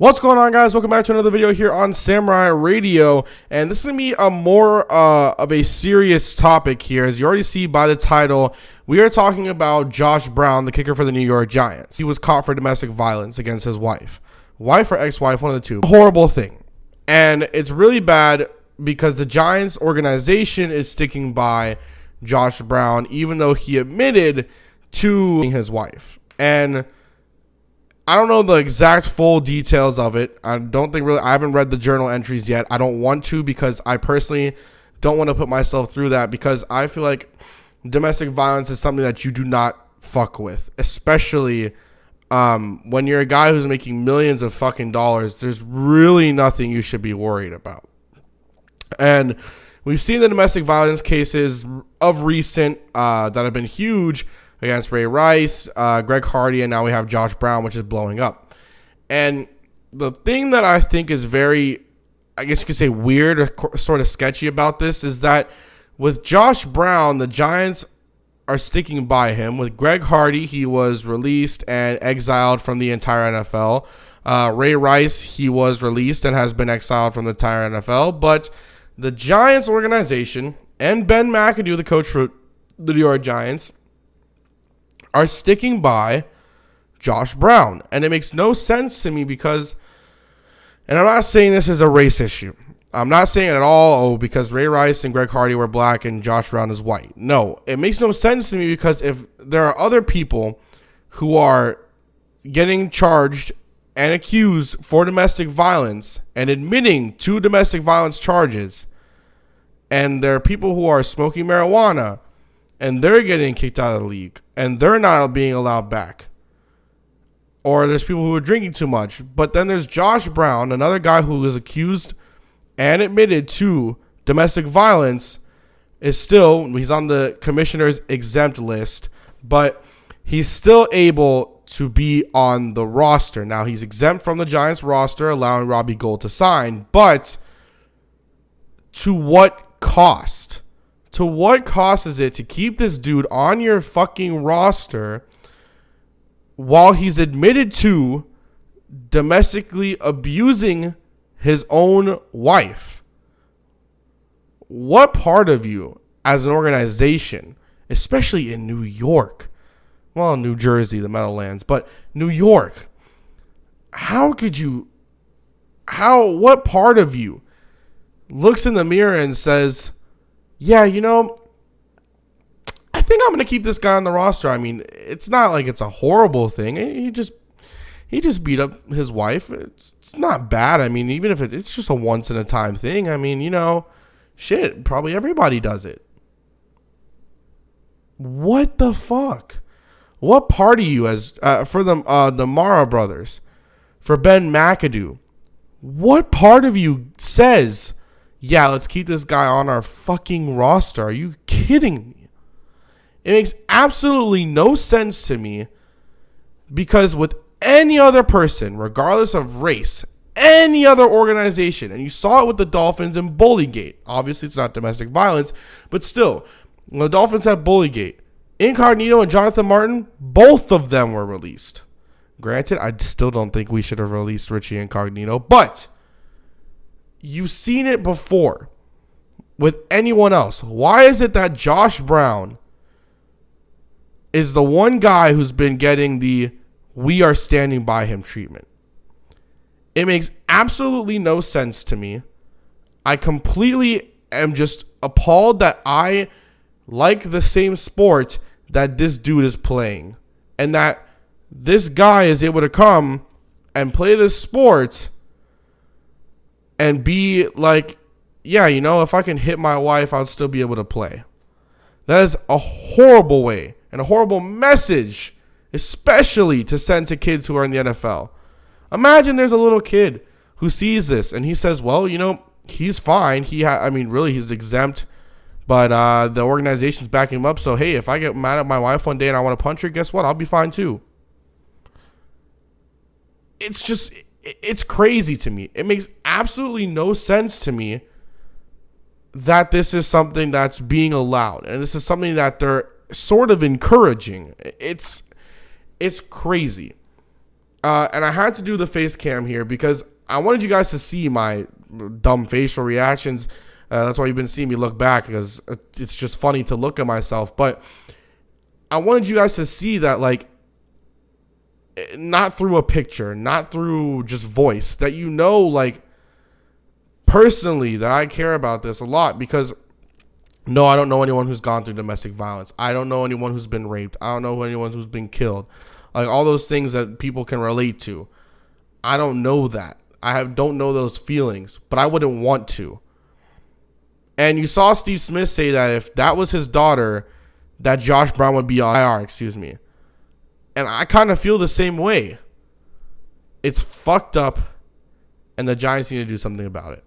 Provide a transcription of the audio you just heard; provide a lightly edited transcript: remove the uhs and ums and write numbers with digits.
What's going on, guys? Welcome back to another video here on Samurai Radio, and this is going to be a more of a serious topic here. As you already see by the title, we are talking about Josh Brown, the kicker for the New York Giants. He was caught for domestic violence against his wife or ex-wife, one of the two. Horrible thing, and it's really bad because the Giants organization is sticking by Josh Brown, even though he admitted to his wife. And I don't know the exact full details of it. I haven't read the journal entries yet. I don't want to, because I personally don't want to put myself through that, because I feel like domestic violence is something that you do not fuck with, especially when you're a guy who's making millions of fucking dollars. There's really nothing you should be worried about. And we've seen the domestic violence cases of recent that have been huge against Ray Rice, Greg Hardy, and now we have Josh Brown, which is blowing up. And the thing that I think is very, I guess you could say, weird or sort of sketchy about this is that with Josh Brown, the Giants are sticking by him. With Greg Hardy, he was released and exiled from the entire NFL. Ray Rice, he was released and has been exiled from the entire NFL. But the Giants organization and Ben McAdoo, the coach for the New York Giants, are sticking by Josh Brown. And it makes no sense to me because, and I'm not saying this is a race issue. I'm not saying it at all, because Ray Rice and Greg Hardy were black and Josh Brown is white. No, it makes no sense to me, because if there are other people who are getting charged and accused for domestic violence and admitting to domestic violence charges, and there are people who are smoking marijuana and they're getting kicked out of the league and they're not being allowed back, or there's people who are drinking too much, but then there's Josh Brown, another guy who is accused and admitted to domestic violence, he's on the commissioner's exempt list, but he's still able to be on the roster. Now, he's exempt from the Giants roster, allowing Robbie Gould to sign, but to what cost? To what cost is it to keep this dude on your fucking roster while he's admitted to domestically abusing his own wife? What part of you as an organization, especially in New York, well, New Jersey, the Meadowlands, but New York, what part of you looks in the mirror and says, yeah, I think I'm going to keep this guy on the roster? I mean, it's not like it's a horrible thing. He just beat up his wife. It's not bad. I mean, even if it's just a once in a time thing, I mean, shit, probably everybody does it. What the fuck? What part of you, as for the Mara brothers, for Ben McAdoo, what part of you says, yeah, let's keep this guy on our fucking roster? Are you kidding me? It makes absolutely no sense to me, because with any other person, regardless of race, any other organization, and you saw it with the Dolphins and Bullygate. Obviously, it's not domestic violence, but still, the Dolphins had Bullygate. Incognito and Jonathan Martin, both of them were released. Granted, I still don't think we should have released Richie Incognito, but you've seen it before with anyone else. Why is it that Josh Brown is the one guy who's been getting the "we are standing by him" treatment? It makes absolutely no sense to me. I completely am just appalled that I like the same sport that this dude is playing, and that this guy is able to come and play this sport and be like, yeah, if I can hit my wife, I'll still be able to play. That is a horrible way and a horrible message, especially to send to kids who are in the NFL. Imagine there's a little kid who sees this and he says, well, he's fine. Really, he's exempt, but the organization's backing him up. So, hey, if I get mad at my wife one day and I want to punch her, guess what? I'll be fine too. It's crazy to me. It makes absolutely no sense to me that this is something that's being allowed, and this is something that they're sort of encouraging. It's crazy. And I had to do the face cam here because I wanted you guys to see my dumb facial reactions. That's why you've been seeing me look back, because it's just funny to look at myself. But I wanted you guys to see that, like, not through a picture, not through just voice, that like, personally, that I care about this a lot. Because no, I don't know anyone who's gone through domestic violence. I don't know anyone who's been raped. I don't know anyone who's been killed. Like, all those things that people can relate to. I don't know that. Don't know those feelings, but I wouldn't want to. And you saw Steve Smith say that if that was his daughter, that Josh Brown would be on IR, And I kind of feel the same way. It's fucked up, and the Giants need to do something about it.